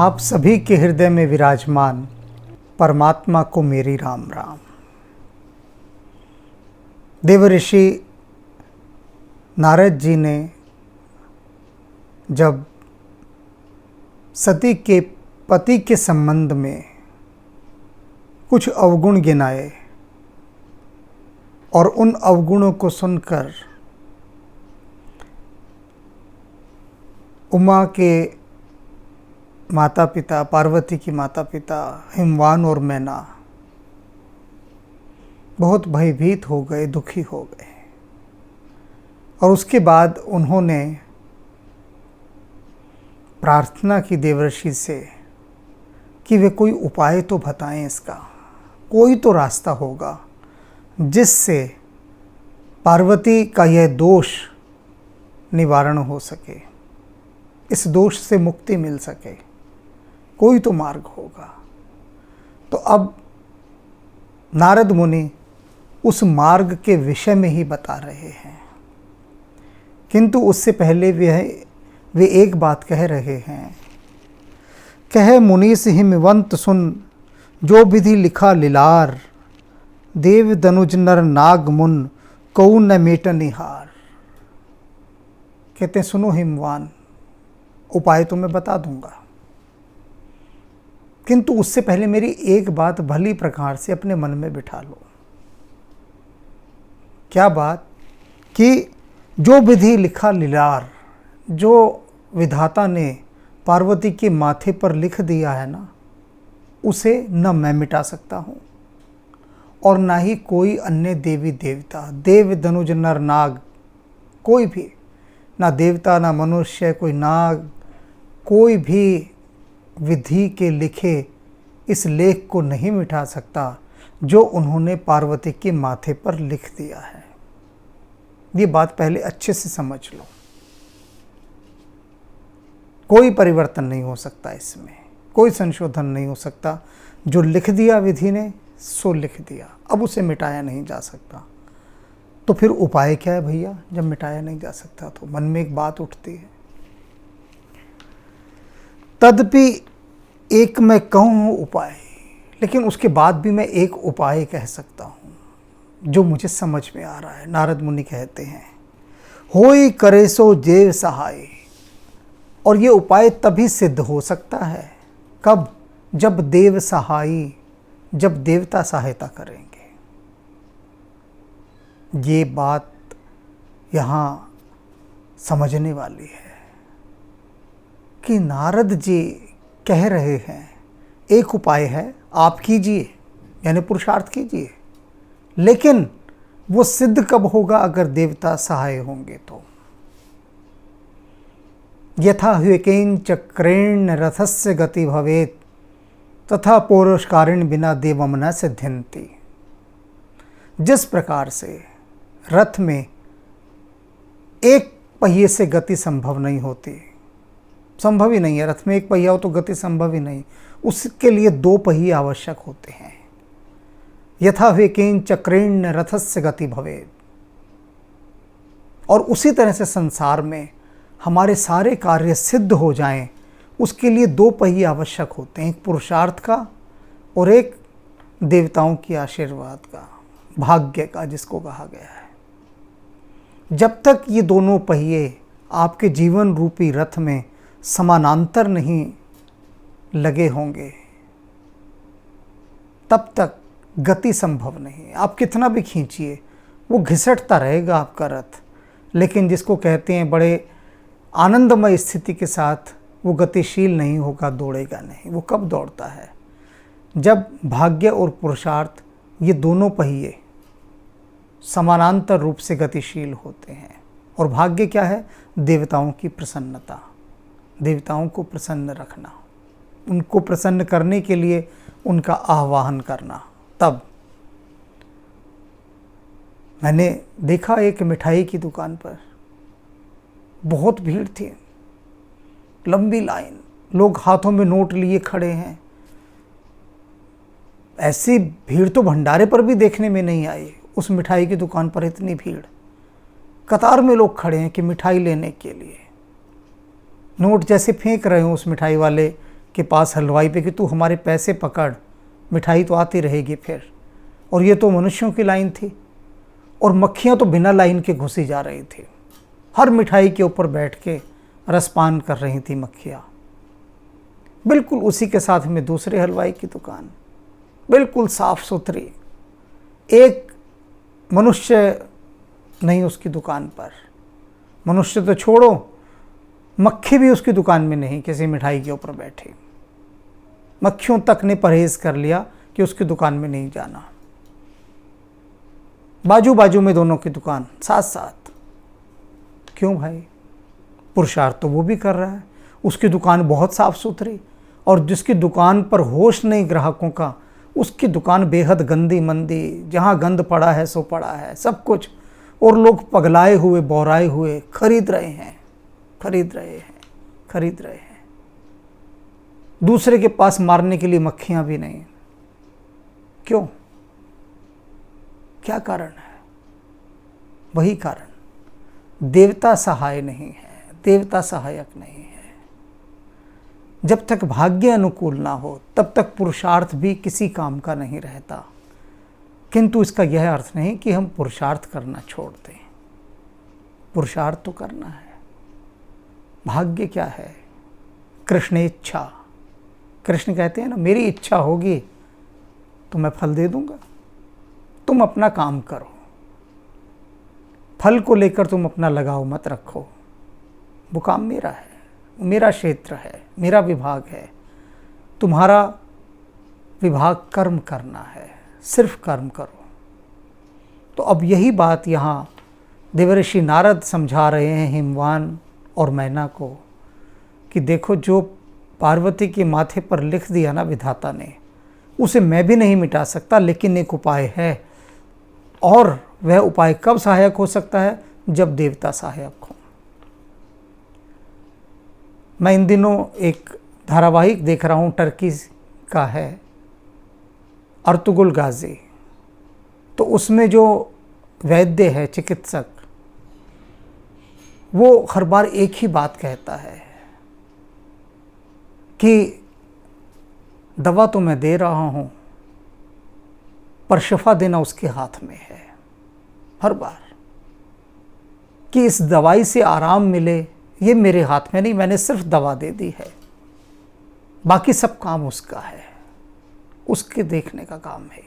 आप सभी के हृदय में विराजमान परमात्मा को मेरी राम राम। देवऋषि नारद जी ने जब सती के पति के संबंध में कुछ अवगुण गिनाए और उन अवगुणों को सुनकर उमा के माता पिता, पार्वती की माता पिता हिमवान और मैना बहुत भयभीत हो गए, दुखी हो गए। और उसके बाद उन्होंने प्रार्थना की देवर्षि से कि वे कोई उपाय तो बताएं, इसका कोई तो रास्ता होगा जिससे पार्वती का यह दोष निवारण हो सके, इस दोष से मुक्ति मिल सके, कोई तो मार्ग होगा। तो अब नारद मुनि उस मार्ग के विषय में ही बता रहे हैं, किंतु उससे पहले वे एक बात कह रहे हैं। कह मुनीस हिमवंत सुन, जो विधि लिखा लिलार, देव दनुज नर नाग मुन, कौ न मेट निहार। कहते हैं सुनो हिमवान, उपाय तो मैं बता दूंगा, किंतु उससे पहले मेरी एक बात भली प्रकार से अपने मन में बिठा लो। क्या बात? कि जो विधि लिखा लिलार, जो विधाता ने पार्वती के माथे पर लिख दिया है ना, उसे न मैं मिटा सकता हूँ और ना ही कोई अन्य देवी देवता, देव दनुज नर नाग, कोई भी, ना देवता ना मनुष्य, कोई नाग, कोई भी विधि के लिखे इस लेख को नहीं मिटा सकता जो उन्होंने पार्वती के माथे पर लिख दिया है। ये बात पहले अच्छे से समझ लो। कोई परिवर्तन नहीं हो सकता, इसमें कोई संशोधन नहीं हो सकता। जो लिख दिया विधि ने सो लिख दिया, अब उसे मिटाया नहीं जा सकता। तो फिर उपाय क्या है भैया? जब मिटाया नहीं जा सकता तो मन में एक बात उठती है। तदपि एक मैं कहूँ उपाय, लेकिन उसके बाद भी मैं एक उपाय कह सकता हूँ जो मुझे समझ में आ रहा है। नारद मुनि कहते हैं, होई करे सो जेव सहाय। और ये उपाय तभी सिद्ध हो सकता है, कब? जब देव सहाय, जब देवता सहायता करेंगे। ये बात यहाँ समझने वाली है कि नारद जी कह रहे हैं एक उपाय है, आप कीजिए, यानी पुरुषार्थ कीजिए, लेकिन वो सिद्ध कब होगा? अगर देवता सहाय होंगे तो। यथा ह्वेकेन चक्रेण रथस्य गति भवेत, तथा पौरुषकारिण बिना देवम न सिद्ध्यन्ति। जिस प्रकार से रथ में एक पहिए से गति संभव नहीं होती, संभव ही नहीं है, रथ में एक पहिया हो तो गति संभव ही नहीं, उसके लिए दो पहिए आवश्यक होते हैं। यथा ह्वेकेन चक्रेण रथस्य गति भवेत्। और उसी तरह से संसार में हमारे सारे कार्य सिद्ध हो जाएं, उसके लिए दो पहिए आवश्यक होते हैं, एक पुरुषार्थ का और एक देवताओं की आशीर्वाद का, भाग्य का, जिसको कहा गया है। जब तक ये दोनों पहिए आपके जीवन रूपी रथ में समानांतर नहीं लगे होंगे, तब तक गति संभव नहीं है। आप कितना भी खींचिए, वो घिसटता रहेगा आपका रथ। लेकिन जिसको कहते हैं बड़े आनंदमय स्थिति के साथ वो गतिशील नहीं होगा, दौड़ेगा नहीं। वो कब दौड़ता है? जब भाग्य और पुरुषार्थ, ये दोनों पहिए समानांतर रूप से गतिशील होते हैं। और भाग्य क्या है? देवताओं की प्रसन्नता, देवताओं को प्रसन्न रखना, उनको प्रसन्न करने के लिए उनका आह्वान करना। तब मैंने देखा एक मिठाई की दुकान पर बहुत भीड़ थी, लंबी लाइन, लोग हाथों में नोट लिए खड़े हैं। ऐसी भीड़ तो भंडारे पर भी देखने में नहीं आई। उस मिठाई की दुकान पर इतनी भीड़, कतार में लोग खड़े हैं कि मिठाई लेने के लिए। नोट जैसे फेंक रहे हो उस मिठाई वाले के पास हलवाई पे कि तू हमारे पैसे पकड़, मिठाई तो आती रहेगी फिर। और ये तो मनुष्यों की लाइन थी, और मक्खियाँ तो बिना लाइन के घुसी जा रही थी। हर मिठाई के ऊपर बैठ के रसपान कर रही थी मक्खियाँ। बिल्कुल उसी के साथ में दूसरे हलवाई की दुकान, बिल्कुल साफ सुथरी, एक मनुष्य नहीं उसकी दुकान पर। मनुष्य तो छोड़ो, मक्खी भी उसकी दुकान में नहीं किसी मिठाई के ऊपर बैठी। मक्खियों तक ने परहेज कर लिया कि उसकी दुकान में नहीं जाना। बाजू बाजू में दोनों की दुकान साथ साथ। क्यों भाई? पुरुषार्थ तो वो भी कर रहा है, उसकी दुकान बहुत साफ सुथरी, और जिसकी दुकान पर होश नहीं ग्राहकों का, उसकी दुकान बेहद गंदी मंदी, जहाँ गंद पड़ा है सो पड़ा है सब कुछ, और लोग पगलाए हुए बौराए हुए खरीद रहे हैं, खरीद रहे हैं, खरीद रहे हैं। दूसरे के पास मारने के लिए मक्खियाँ भी नहीं। क्यों? क्या कारण है? वही कारण, देवता सहाय नहीं है, देवता सहायक नहीं है। जब तक भाग्य अनुकूल ना हो तब तक पुरुषार्थ भी किसी काम का नहीं रहता। किंतु इसका यह अर्थ नहीं कि हम पुरुषार्थ करना छोड़ दें। पुरुषार्थ तो करना है। भाग्य क्या है? कृष्ण इच्छा। कृष्ण कहते हैं ना, मेरी इच्छा होगी तो मैं फल दे दूंगा, तुम अपना काम करो, फल को लेकर तुम अपना लगाव मत रखो। वो काम मेरा है, मेरा क्षेत्र है, मेरा विभाग है। तुम्हारा विभाग कर्म करना है, सिर्फ कर्म करो। तो अब यही बात यहाँ देवर्षि नारद समझा रहे हैं हिमवान और मैना को कि देखो, जो पार्वती के माथे पर लिख दिया ना विधाता ने, उसे मैं भी नहीं मिटा सकता, लेकिन एक उपाय है। और वह उपाय कब सहायक हो सकता है? जब देवता सहायक हो। मैं इन दिनों एक धारावाहिक देख रहा हूँ, टर्की का है, अर्तुगरुल गाजी। तो उसमें जो वैद्य है, चिकित्सक, वो हर बार एक ही बात कहता है कि दवा तो मैं दे रहा हूँ, पर शिफा देना उसके हाथ में है। हर बार कि इस दवाई से आराम मिले, ये मेरे हाथ में नहीं, मैंने सिर्फ दवा दे दी है, बाकी सब काम उसका है, उसके देखने का काम है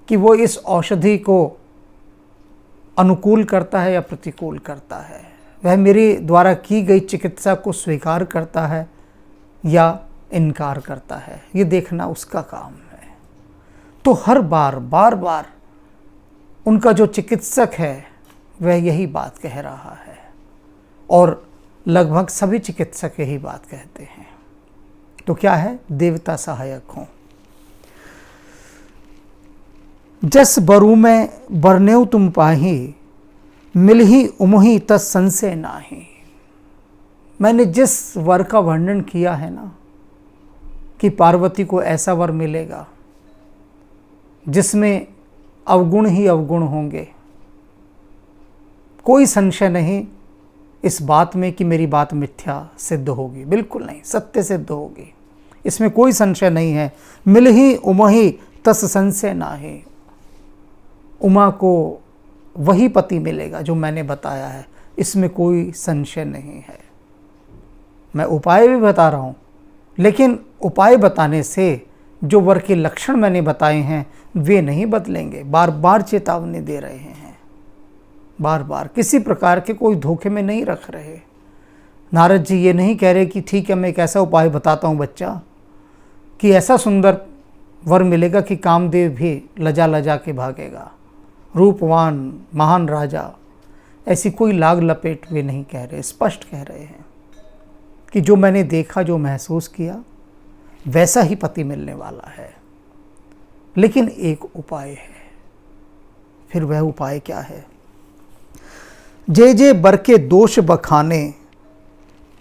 कि वो इस औषधि को अनुकूल करता है या प्रतिकूल करता है, वह मेरे द्वारा की गई चिकित्सा को स्वीकार करता है या इनकार करता है, ये देखना उसका काम है। तो हर बार बार बार उनका जो चिकित्सक है वह यही बात कह रहा है, और लगभग सभी चिकित्सक यही बात कहते हैं। तो क्या है? देवता सहायक हों। जस बरु में बरनेउ तुम पाही, मिलही उमही तस संशय नाही। मैंने जिस वर का वर्णन किया है ना, कि पार्वती को ऐसा वर मिलेगा जिसमें अवगुण ही अवगुण होंगे, कोई संशय नहीं इस बात में कि मेरी बात मिथ्या सिद्ध होगी, बिल्कुल नहीं, सत्य सिद्ध होगी, इसमें कोई संशय नहीं है। मिलही उमही तस संशय नाही। उमा को वही पति मिलेगा जो मैंने बताया है, इसमें कोई संशय नहीं है। मैं उपाय भी बता रहा हूँ, लेकिन उपाय बताने से जो वर के लक्षण मैंने बताए हैं वे नहीं बदलेंगे। बार बार चेतावनी दे रहे हैं, बार बार, किसी प्रकार के कोई धोखे में नहीं रख रहे। नारद जी ये नहीं कह रहे कि ठीक है मैं एक ऐसा उपाय बताता हूँ बच्चा कि ऐसा सुंदर वर मिलेगा कि कामदेव भी लजा लजा के भागेगा, रूपवान महान राजा। ऐसी कोई लाग लपेट वे नहीं कह रहे, स्पष्ट कह रहे हैं कि जो मैंने देखा, जो महसूस किया, वैसा ही पति मिलने वाला है। लेकिन एक उपाय है। फिर वह उपाय क्या है? जे जे बर के दोष बखाने,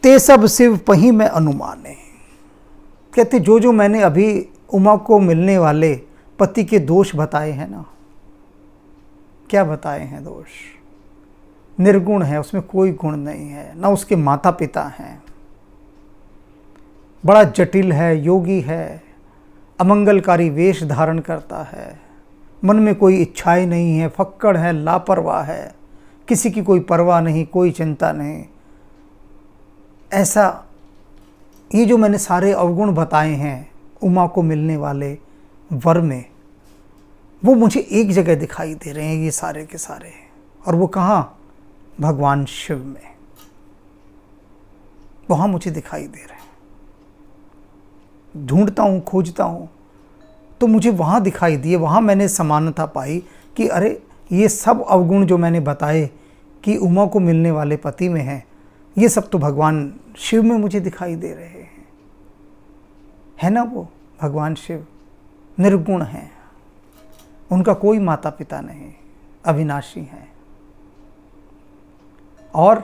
ते सब शिव पही में अनुमाने। कहते जो जो मैंने अभी उमा को मिलने वाले पति के दोष बताए हैं ना, क्या बताए हैं दोष? निर्गुण है, उसमें कोई गुण नहीं है, ना उसके माता पिता हैं, बड़ा जटिल है, योगी है, अमंगलकारी वेश धारण करता है, मन में कोई इच्छाएं नहीं है, फक्कड़ है, लापरवाह है, किसी की कोई परवाह नहीं, कोई चिंता नहीं। ऐसा ये जो मैंने सारे अवगुण बताए हैं उमा को मिलने वाले वर में, वो मुझे एक जगह दिखाई दे रहे हैं ये सारे के सारे। और वो कहाँ? भगवान शिव में, वहाँ मुझे दिखाई दे रहे हैं। ढूंढता हूँ, खोजता हूँ, तो मुझे वहाँ दिखाई दिए, वहाँ मैंने समानता पाई कि अरे ये सब अवगुण जो मैंने बताए कि उमा को मिलने वाले पति में हैं, ये सब तो भगवान शिव में मुझे दिखाई दे रहे हैं। है ना, वो भगवान शिव निर्गुण हैं, उनका कोई माता पिता नहीं, अविनाशी हैं और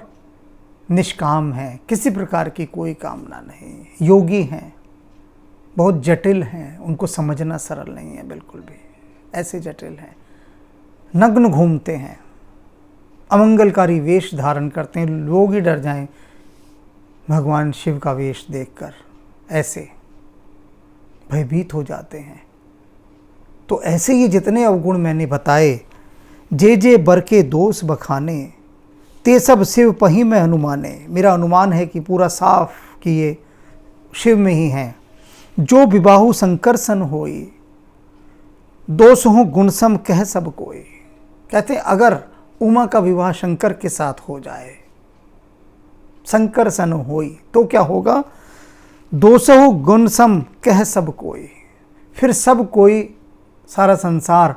निष्काम हैं, किसी प्रकार की कोई कामना नहीं, योगी हैं, बहुत जटिल हैं, उनको समझना सरल नहीं है बिल्कुल भी, ऐसे जटिल हैं, नग्न घूमते हैं, अमंगलकारी वेश धारण करते हैं, लोग ही डर जाएं भगवान शिव का वेश देखकर, ऐसे भयभीत हो जाते हैं। तो ऐसे ये जितने अवगुण मैंने बताए, जे बर के दोष बखाने, ते सब शिव पही में अनुमाने। मेरा अनुमान है कि पूरा साफ कि ये शिव में ही हैं। जो विबाहु संकर्षण होई, दोष हो गुणसम कह सब कोई। कहते हैं अगर उमा का विवाह शंकर के साथ हो जाए, संकर्षण होई, तो क्या होगा? दोषो गुणसम कह सब कोई। फिर सब कोई, सारा संसार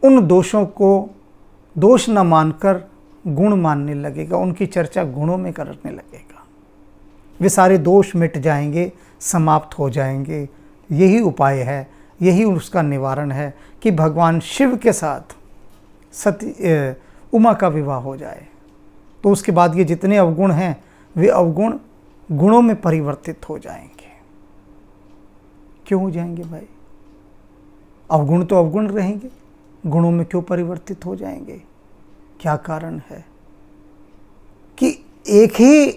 उन दोषों को दोष न मानकर गुण मानने लगेगा, उनकी चर्चा गुणों में करने लगेगा। वे सारे दोष मिट जाएंगे, समाप्त हो जाएंगे। यही उपाय है, यही उसका निवारण है कि भगवान शिव के साथ उमा का विवाह हो जाए। तो उसके बाद ये जितने अवगुण हैं वे अवगुण गुणों में परिवर्तित हो जाएंगे। क्यों हो जाएंगे भाई? अवगुण तो अवगुण रहेंगे, गुणों में क्यों परिवर्तित हो जाएंगे? क्या कारण है? कि एक ही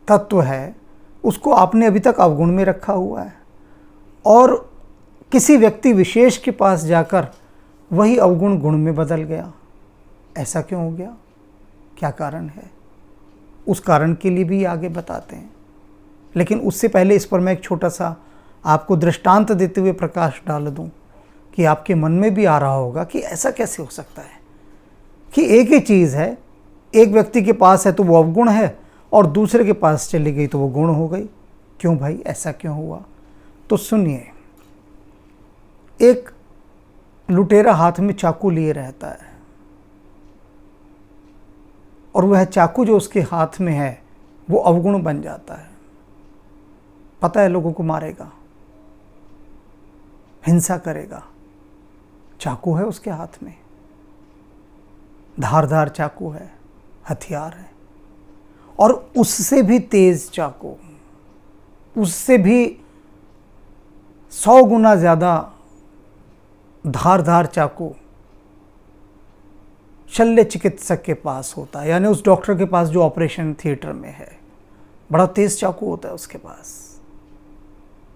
तत्व है, उसको आपने अभी तक अवगुण में रखा हुआ है और किसी व्यक्ति विशेष के पास जाकर वही अवगुण गुण में बदल गया। ऐसा क्यों हो गया? क्या कारण है? उस कारण के लिए भी आगे बताते हैं, लेकिन उससे पहले इस पर मैं एक छोटा सा आपको दृष्टांत देते हुए प्रकाश डाल दूं कि आपके मन में भी आ रहा होगा कि ऐसा कैसे हो सकता है कि एक ही चीज़ है, एक व्यक्ति के पास है तो वो अवगुण है और दूसरे के पास चली गई तो वो गुण हो गई। क्यों भाई, ऐसा क्यों हुआ? तो सुनिए, एक लुटेरा हाथ में चाकू लिए रहता है और वह चाकू जो उसके हाथ में है वो अवगुण बन जाता है। पता है लोगों को मारेगा, हिंसा करेगा, चाकू है उसके हाथ में, धारदार चाकू है, हथियार है, और उससे भी तेज चाकू, उससे भी 100 गुना ज़्यादा धारदार चाकू शल्य चिकित्सक के पास होता है, यानी उस डॉक्टर के पास जो ऑपरेशन थिएटर में है। बड़ा तेज चाकू होता है उसके पास।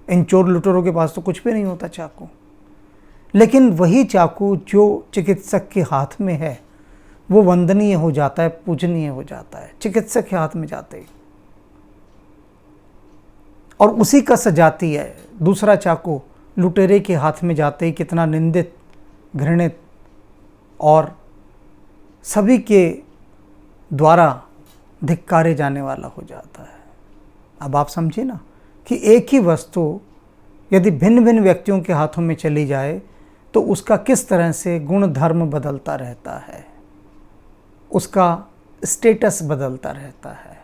इन चोर लुटेरों के पास तो कुछ भी नहीं होता चाकू, लेकिन वही चाकू जो चिकित्सक के हाथ में है वो वंदनीय हो जाता है, पूजनीय हो जाता है चिकित्सक के हाथ में जाते ही। और उसी का सजाती है दूसरा चाकू लुटेरे के हाथ में जाते ही कितना निंदित, घृणित और सभी के द्वारा धिक्कारे जाने वाला हो जाता है। अब आप समझिए ना कि एक ही वस्तु यदि भिन्न भिन्न व्यक्तियों के हाथों में चली जाए तो उसका किस तरह से गुण धर्म बदलता रहता है, उसका स्टेटस बदलता रहता है,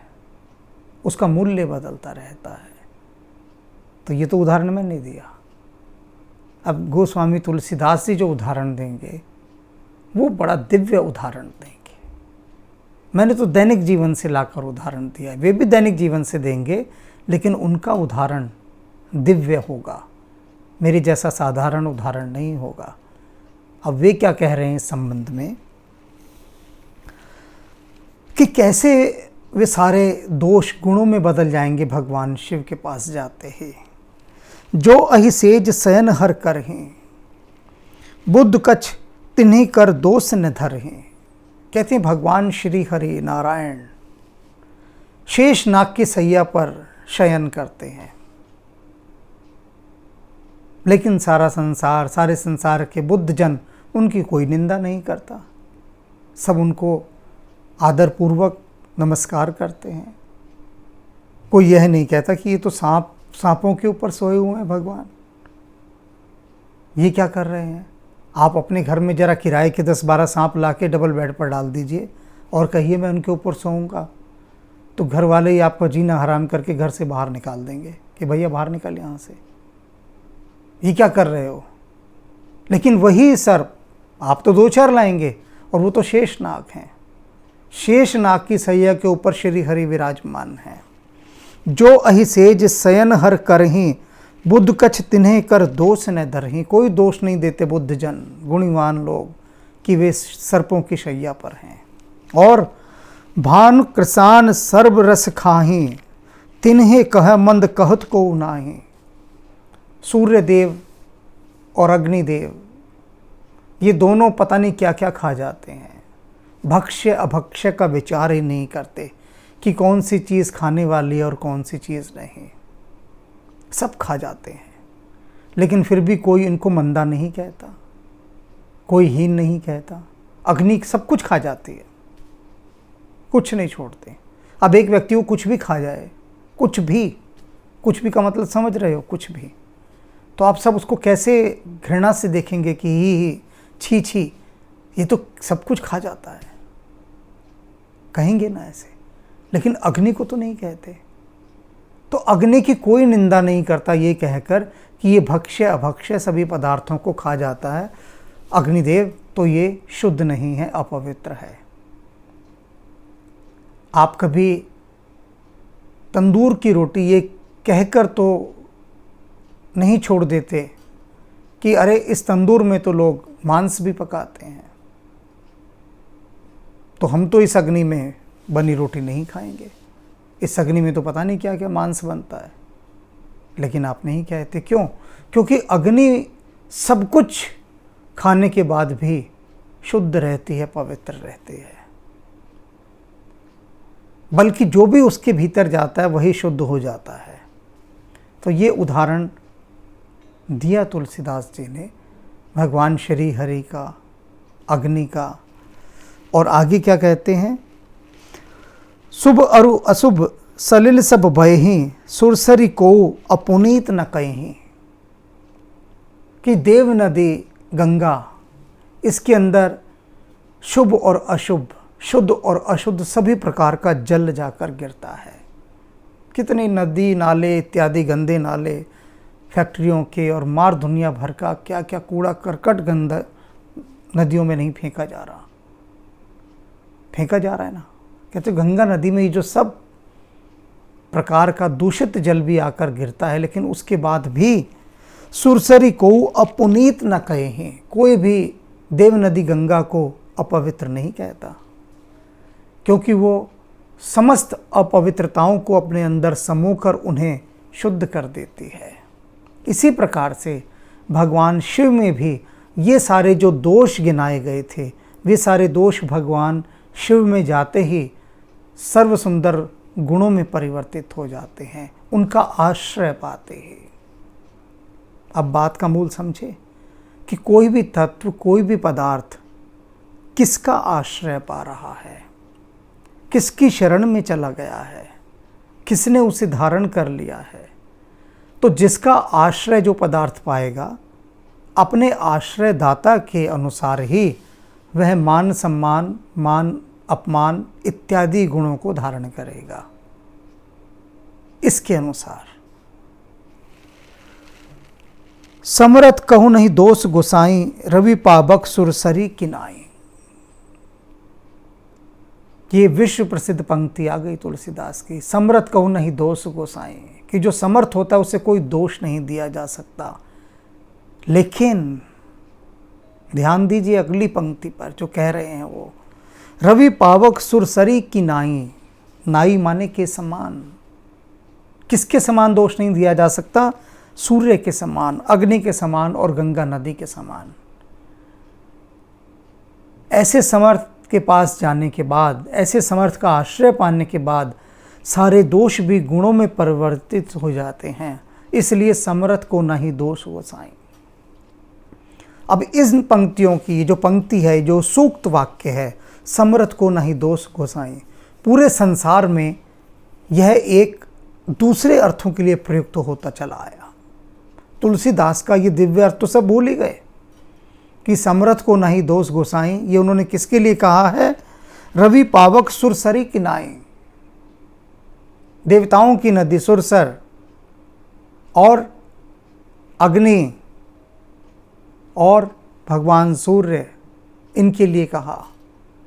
उसका मूल्य बदलता रहता है। तो ये तो उदाहरण मैंने दिया। अब गोस्वामी तुलसीदास जी जो उदाहरण देंगे वो बड़ा दिव्य उदाहरण देंगे। मैंने तो दैनिक जीवन से लाकर उदाहरण दिया है, वे भी दैनिक जीवन से देंगे, लेकिन उनका उदाहरण दिव्य होगा, मेरे जैसा साधारण उदाहरण नहीं होगा। अब वे क्या कह रहे हैं इस संबंध में कि कैसे वे सारे दोष गुणों में बदल जाएंगे भगवान शिव के पास जाते ही। जो अहिसेज शयन हर करहीं, बुद्ध कछ तिन्हीं कर दोष न धरहीं। कहते हैं भगवान श्री हरि नारायण शेष नाग की सैया पर शयन करते हैं, लेकिन सारा संसार, सारे संसार के बुद्ध जन उनकी कोई निंदा नहीं करता। सब उनको आदरपूर्वक नमस्कार करते हैं। कोई यह नहीं कहता कि ये तो सांपों के ऊपर सोए हुए हैं भगवान, ये क्या कर रहे हैं। आप अपने घर में जरा किराए के 10-12 सांप ला के डबल बेड पर डाल दीजिए और कहिए मैं उनके ऊपर सोऊंगा, तो घर वाले ही आपका जीना हराम करके घर से बाहर निकाल देंगे कि भैया बाहर निकल यहाँ से, ये क्या कर रहे हो। लेकिन वही सर्प आप तो 2-4 लाएंगे और वो तो शेषनाग हैं। शेषनाग की सैया के ऊपर श्री हरि विराजमान हैं। जो अहिसेज शयन हर करहीं, बुद्ध कछ तिन्हें कर दोष न धरहीं। कोई दोष नहीं देते बुद्ध जन, गुणवान लोग, कि वे सर्पों की शैया पर हैं। और भान कृसान सर्व रस खाहीं, तिन्हें कह मंद कहत को नाही। सूर्य देव और अग्निदेव ये दोनों पता नहीं क्या क्या खा जाते हैं। भक्ष्य अभक्ष्य का विचार ही नहीं करते कि कौन सी चीज़ खाने वाली है और कौन सी चीज़ नहीं। सब खा जाते हैं, लेकिन फिर भी कोई इनको मंदा नहीं कहता, कोई हीन नहीं कहता। अग्नि सब कुछ खा जाती है, कुछ नहीं छोड़ते। अब एक व्यक्ति को कुछ भी खा जाए, कुछ भी का मतलब समझ रहे हो, कुछ भी, तो आप सब उसको कैसे घृणा से देखेंगे कि ही छी छी, ये तो सब कुछ खा जाता है, कहेंगे ना ऐसे। लेकिन अग्नि को तो नहीं कहते। तो अग्नि की कोई निंदा नहीं करता ये कहकर कि ये भक्ष्य अभक्ष्य सभी पदार्थों को खा जाता है अग्निदेव, तो ये शुद्ध नहीं है, अपवित्र है। आप कभी तंदूर की रोटी ये कहकर तो नहीं छोड़ देते कि अरे इस तंदूर में तो लोग मांस भी पकाते हैं, तो हम तो इस अग्नि में बनी रोटी नहीं खाएंगे, इस अग्नि में तो पता नहीं क्या क्या मांस बनता है। लेकिन आप नहीं कहते, क्यों? क्योंकि अग्नि सब कुछ खाने के बाद भी शुद्ध रहती है, पवित्र रहती है। बल्कि जो भी उसके भीतर जाता है वही शुद्ध हो जाता है। तो ये उदाहरण दिया तुलसीदास जी ने भगवान श्री हरि का, अग्नि का। और आगे क्या कहते हैं? शुभ अरु अशुभ सलिल सब भयहीं, सुरसरी को अपुनीत न कहीं। कि देव नदी गंगा, इसके अंदर शुभ और अशुभ, शुद्ध और अशुद्ध सभी प्रकार का जल जाकर गिरता है। कितने नदी नाले इत्यादि गंदे नाले फैक्ट्रियों के और मार दुनिया भर का क्या क्या कूड़ा करकट गंदा नदियों में नहीं फेंका जा रहा, फेंका जा रहा है ना। कहते गंगा नदी में जो सब प्रकार का दूषित जल भी आकर गिरता है, लेकिन उसके बाद भी सुरसरी को अपुनीत न कहे। कोई भी देव नदी गंगा को अपवित्र नहीं कहता, क्योंकि वो समस्त अपवित्रताओं को अपने अंदर समोकर उन्हें शुद्ध कर देती है। इसी प्रकार से भगवान शिव में भी ये सारे जो दोष गिनाए गए थे, वे सारे दोष भगवान शिव में जाते ही सर्व सुंदर गुणों में परिवर्तित हो जाते हैं, उनका आश्रय पाते हैं। अब बात का मूल समझे कि कोई भी तत्व, कोई भी पदार्थ किसका आश्रय पा रहा है, किसकी शरण में चला गया है, किसने उसे धारण कर लिया है। तो जिसका आश्रय जो पदार्थ पाएगा, अपने आश्रय दाता के अनुसार ही वह मान सम्मान, मान अपमान इत्यादि गुणों को धारण करेगा। इसके अनुसार समरथ कहूँ नहीं दोष गोसाई, रवि पावक सुरसरी किनाई। ये विश्व प्रसिद्ध पंक्ति आ गई तुलसीदास की। समरथ कहूँ नहीं दोष गोसाई, कि जो समर्थ होता है उसे कोई दोष नहीं दिया जा सकता। लेकिन ध्यान दीजिए अगली पंक्ति पर जो कह रहे हैं वो, रवि पावक सुरसरी किनाई। नाई माने के समान। किसके समान दोष नहीं दिया जा सकता? सूर्य के समान, अग्नि के समान और गंगा नदी के समान। ऐसे समर्थ के पास जाने के बाद, ऐसे समर्थ का आश्रय पाने के बाद सारे दोष भी गुणों में परिवर्तित हो जाते हैं। इसलिए समर्थ को नहीं दोष गोसाई। अब इन पंक्तियों की जो पंक्ति है, जो सूक्त वाक्य है, समर्थ को नहीं दोष गोसाई, पूरे संसार में यह एक दूसरे अर्थों के लिए प्रयुक्त होता चला आया। तुलसीदास का ये दिव्य अर्थ तो सब भूल ही गए कि समर्थ को नहीं दोष गोसाई, ये उन्होंने किसके लिए कहा है? रवि पावक सुरसरी किनाई, देवताओं की नदी सुरसर और अग्नि और भगवान सूर्य, इनके लिए कहा।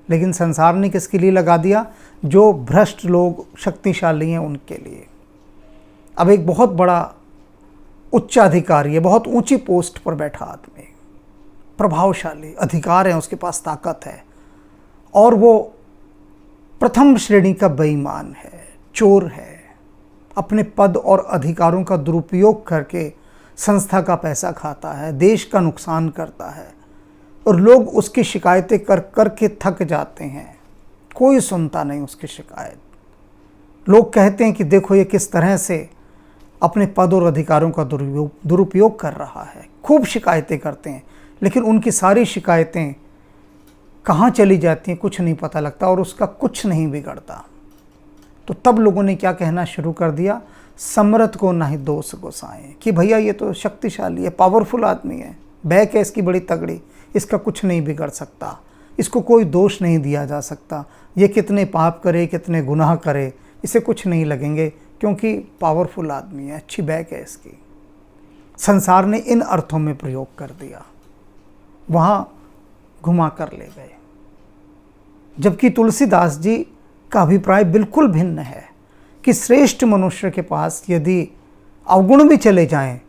लेकिन संसार ने किसके लिए लगा दिया? जो भ्रष्ट लोग शक्तिशाली हैं उनके लिए। अब एक बहुत बड़ा उच्चाधिकारी है, बहुत ऊंची पोस्ट पर बैठा आदमी, प्रभावशाली अधिकार है, उसके पास ताकत है, और वो प्रथम श्रेणी का बेईमान है, चोर है, अपने पद और अधिकारों का दुरुपयोग करके संस्था का पैसा खाता है, देश का नुकसान करता है, और लोग उसकी शिकायतें कर कर के थक जाते हैं। कोई सुनता नहीं उसकी शिकायत। लोग कहते हैं कि देखो ये किस तरह से अपने पद और अधिकारों का दुरुपयोग कर रहा है। खूब शिकायतें करते हैं, लेकिन उनकी सारी शिकायतें कहाँ चली जाती हैं कुछ नहीं पता लगता, और उसका कुछ नहीं बिगड़ता। तो तब लोगों ने क्या कहना शुरू कर दिया? समर्थ को नहीं दोष गोसाई, कि भैया ये तो शक्तिशाली है, पावरफुल आदमी है, बैक है इसकी बड़ी तगड़ी, इसका कुछ नहीं बिगड़ सकता, इसको कोई दोष नहीं दिया जा सकता, ये कितने पाप करे, कितने गुनाह करे, इसे कुछ नहीं लगेंगे, क्योंकि पावरफुल आदमी है, अच्छी बैक है इसकी। संसार ने इन अर्थों में प्रयोग कर दिया, वहाँ घुमा कर ले गए। जबकि तुलसीदास जी का अभिप्राय बिल्कुल भिन्न है कि श्रेष्ठ मनुष्य के पास यदि अवगुण भी चले जाएं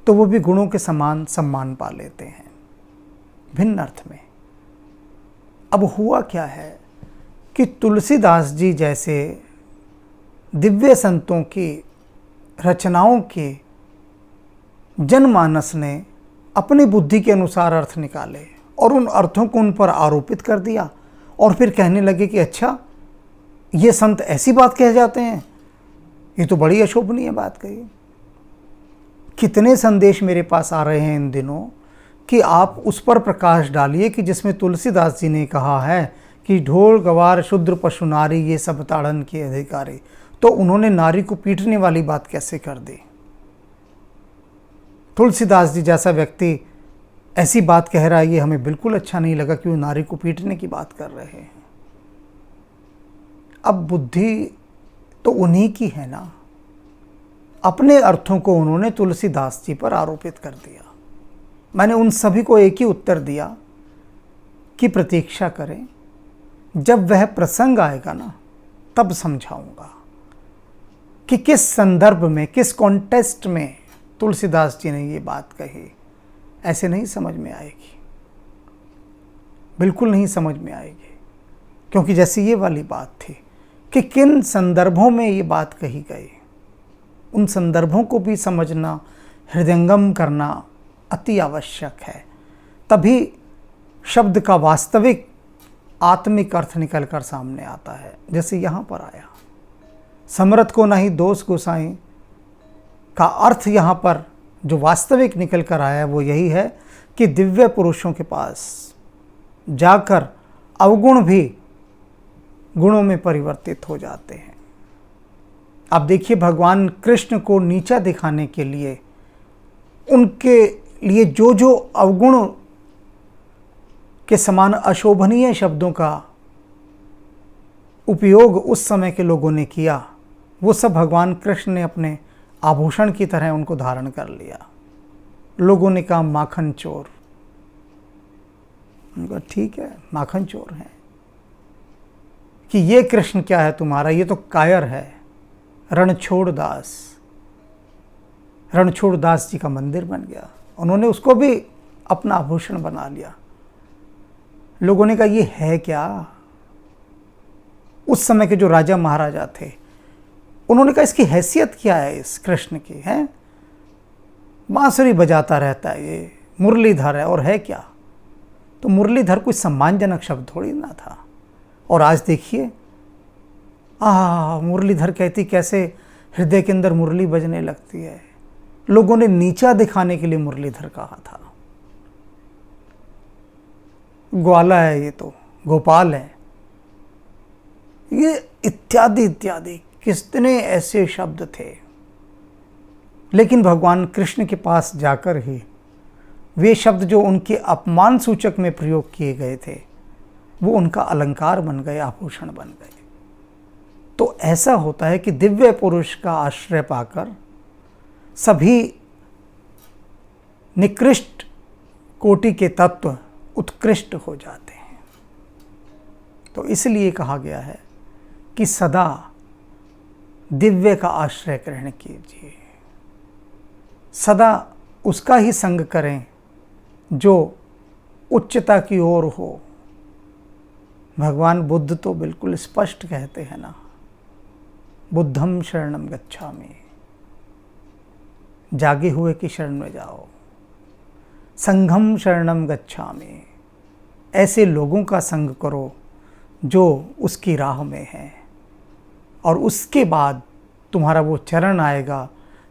तो वो भी गुणों के समान सम्मान पा लेते हैं, भिन्न अर्थ में। अब हुआ क्या है कि तुलसीदास जी जैसे दिव्य संतों की रचनाओं के जनमानस ने अपनी बुद्धि के अनुसार अर्थ निकाले और उन अर्थों को उन पर आरोपित कर दिया, और फिर कहने लगे कि अच्छा ये संत ऐसी बात कह जाते हैं, ये तो बड़ी अशोभनीय बात कही। कितने संदेश मेरे पास आ रहे हैं इन दिनों कि आप उस पर प्रकाश डालिए कि जिसमें तुलसीदास जी ने कहा है कि ढोल गवार शूद्र पशु नारी ये सब ताड़न के अधिकारी, तो उन्होंने नारी को पीटने वाली बात कैसे कर दी? तुलसीदास जी जैसा व्यक्ति ऐसी बात कह रहा है, ये हमें बिल्कुल अच्छा नहीं लगा कि वो नारी को पीटने की बात कर रहे हैं। अब बुद्धि तो उन्हीं की है ना, अपने अर्थों को उन्होंने तुलसीदास जी पर आरोपित कर दिया। मैंने उन सभी को एक ही उत्तर दिया कि प्रतीक्षा करें, जब वह प्रसंग आएगा ना तब समझाऊंगा कि किस संदर्भ में, किस कॉन्टेस्ट में तुलसीदास जी ने ये बात कही। ऐसे नहीं समझ में आएगी, बिल्कुल नहीं समझ में आएगी, क्योंकि जैसे ये वाली बात थी कि किन संदर्भों में ये बात कही गई, उन संदर्भों को भी समझना, हृदयंगम करना अति आवश्यक है। तभी शब्द का वास्तविक आत्मिक अर्थ निकल कर सामने आता है। जैसे यहाँ पर आया, समर्थ को नहीं दोष गोसाई का अर्थ यहाँ पर जो वास्तविक निकल कर आया वो यही है कि दिव्य पुरुषों के पास जाकर अवगुण भी गुणों में परिवर्तित हो जाते हैं। आप देखिए, भगवान कृष्ण को नीचा दिखाने के लिए उनके लिए जो जो अवगुण के समान अशोभनीय शब्दों का उपयोग उस समय के लोगों ने किया, वो सब भगवान कृष्ण ने अपने आभूषण की तरह उनको धारण कर लिया। लोगों ने कहा माखन चोर, उनका ठीक है माखन चोर है, कि ये कृष्ण क्या है तुम्हारा, ये तो कायर है, रणछोड़ दास। रणछोड़ दास जी का मंदिर बन गया, उन्होंने उसको भी अपना आभूषण बना लिया। लोगों ने कहा ये है क्या, उस समय के जो राजा महाराजा थे, उन्होंने कहा इसकी हैसियत क्या है इस कृष्ण की, है बांसुरी बजाता रहता है, ये मुरलीधर है और है क्या। तो मुरलीधर कोई सम्मानजनक शब्द थोड़ी ना था। और आज देखिए, मुरलीधर कहती कैसे हृदय के अंदर मुरली बजने लगती है। लोगों ने नीचा दिखाने के लिए मुरलीधर कहा था। ग्वाला है, ये तो गोपाल है, ये इत्यादि इत्यादि कितने ऐसे शब्द थे। लेकिन भगवान कृष्ण के पास जाकर ही वे शब्द जो उनके अपमान सूचक में प्रयोग किए गए थे, वो उनका अलंकार बन गए, आभूषण बन गए। तो ऐसा होता है कि दिव्य पुरुष का आश्रय पाकर सभी निकृष्ट कोटि के तत्व उत्कृष्ट हो जाते हैं। तो इसलिए कहा गया है कि सदा दिव्य का आश्रय ग्रहण कीजिए, सदा उसका ही संग करें जो उच्चता की ओर हो। भगवान बुद्ध तो बिल्कुल स्पष्ट कहते हैं ना, बुद्धम शरणम गच्छामि, जागे हुए की शरण में जाओ। संघम शरणम गच्छामि, ऐसे लोगों का संग करो जो उसकी राह में हैं। और उसके बाद तुम्हारा वो चरण आएगा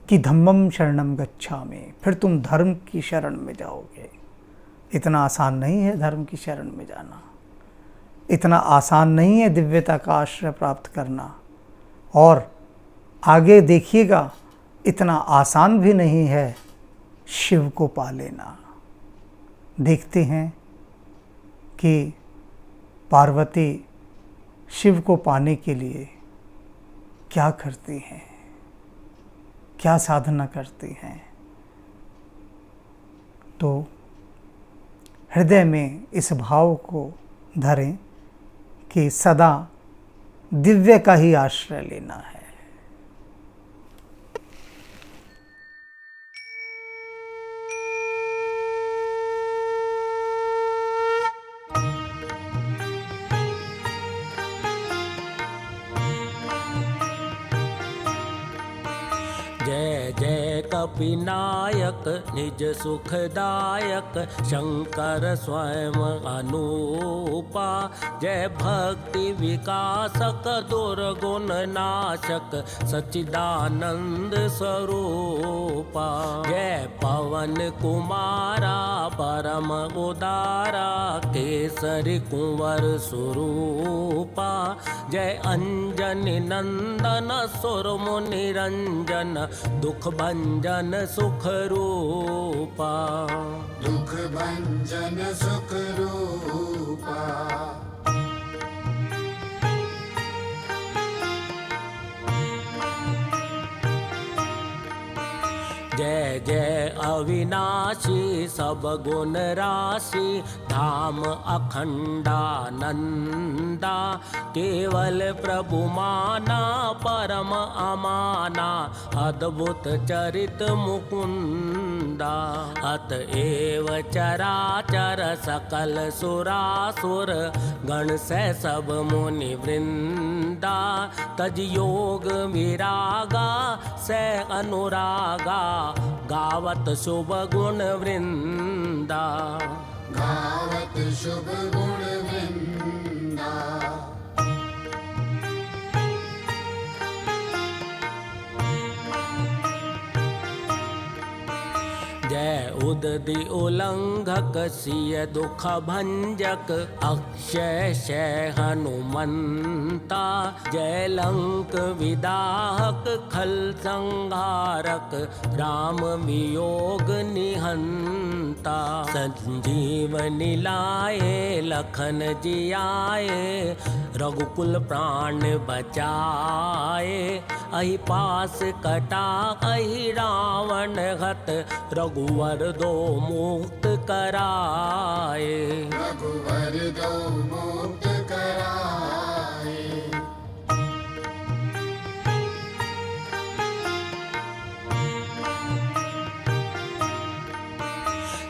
कि धम्मम शरणम गच्छामि, फिर तुम धर्म की शरण में जाओगे। इतना आसान नहीं है धर्म की शरण में जाना, इतना आसान नहीं है दिव्यता का आश्रय प्राप्त करना। और आगे देखिएगा, इतना आसान भी नहीं है शिव को पा लेना। देखते हैं कि पार्वती शिव को पाने के लिए क्या करती हैं, क्या साधना करती हैं। तो हृदय में इस भाव को धरें कि सदा दिव्य का ही आश्रय लेना है। जय जय कपिनायक निज सुखदायक, शंकर स्वयं अनूपा। जय भक्ति विकासक दुर्गुण नाशक, सच्चिदानंद स्वरूपा। जय पवन कुमारा परम उदारा, केसरी कुंवर स्वरूपा। जय अंजनी नंदन सुर मुनि रंजन, दुख भंजन सुख रूपा। दुख भंजन सुख रूपा। जय जय अविनाशी सब गुण राशि, धाम अखंडानंदा। केवल प्रभु माना परम अमाना, अद्भुत चरित मुकुंदा। अतएव चराचर सकल सुरासुर, गण से सब मुनि वृंदा। तज योग विरागा से अनुरागा, गावत शुभ गुण वृंदा। गावत शुभ गुण वृंदा। जय उदधि उल्लंघक सिय दुख भंजक, अक्षय शय हनुमंता। जय लंक विदाहक खल संहारक, राम वियोग निहंता। संजीवनी लाए लखन जियाए, रघुकुल प्राण बचाए। अहि पास कटा अहि रावण हत, रघुवर दो मुक्त कराए। रघुवर दो मुक्त कराए।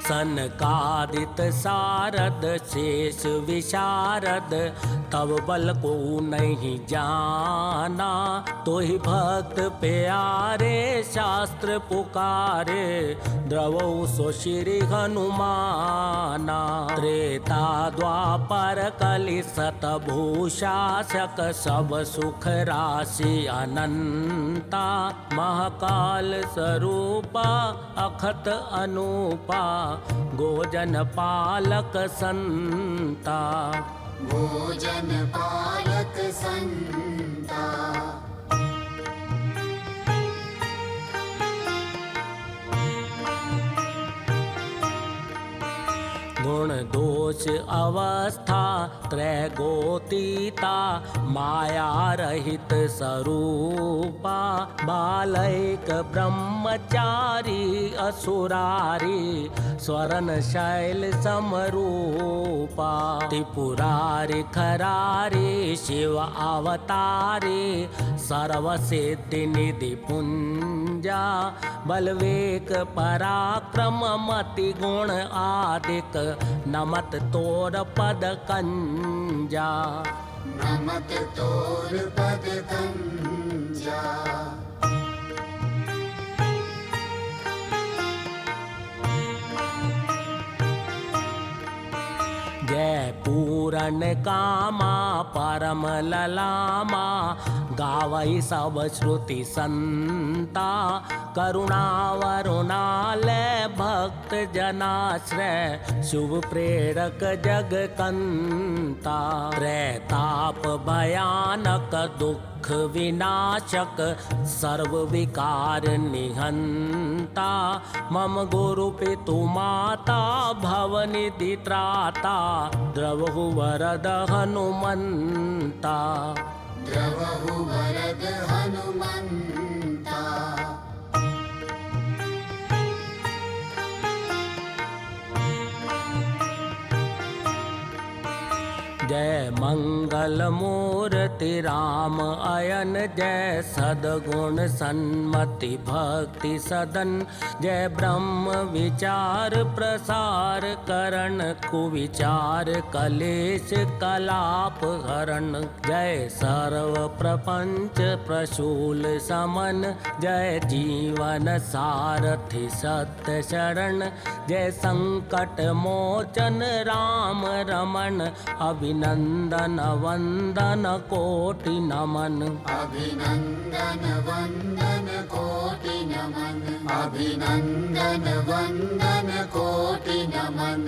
सन सनकादित सारद शेष विशारद तब बल को नहीं जाना। तो ही भक्त प्यारे शास्त्र पुकारे द्रवौ सो श्री हनुमाना। त्रेता द्वापर कलि सतभूषासक सब सुख राशि अनंता। महाकाल स्वरूपा अखत अनूपा गोजन पालक संता। भोजन पालक संता। गुण दोष अवस्था त्रैगोतीता माया रहित स्वरूपा। बालैक ब्रह्मचारी असुरारी स्वरण शैल समरूपा। त्रिपुरारि खरारी शिव अवतारी सर्वसिद्धि निधि पुंजा। बलवेक पराक्रम मति गुण आदिक नमत तोर पद कंजा। नमत तोर पद कंजा। जय पूरन कामा परम ललामा गावई सब श्रुति संता। करुणा वरुणालय भक्त जनाश्रय शुभ प्रेरक जग कंता। त्रैताप भयानक दुख विनाशक सर्व विकार निहंता। मम गुरु पितु माता भवनिधि त्राता द्रवहु वरद हनुमंता। द्रवहु वरद हनुमंता। जय मंगल मूर्ति राम अयन जय सद्गुण सन्मति भक्ति सदन। जय ब्रह्म विचार प्रसार करण कुविचार कलेश कलाप हरण। जय सर्व प्रपंच प्रशूल समन जय जीवन सारथि सत्य शरण। जय संकट मोचन राम रमण अभिनंदन वंदन कोटि नमन। अभिनंदन वंदन कोटि नमन। अभिनंदन वंदन कोटि नमन।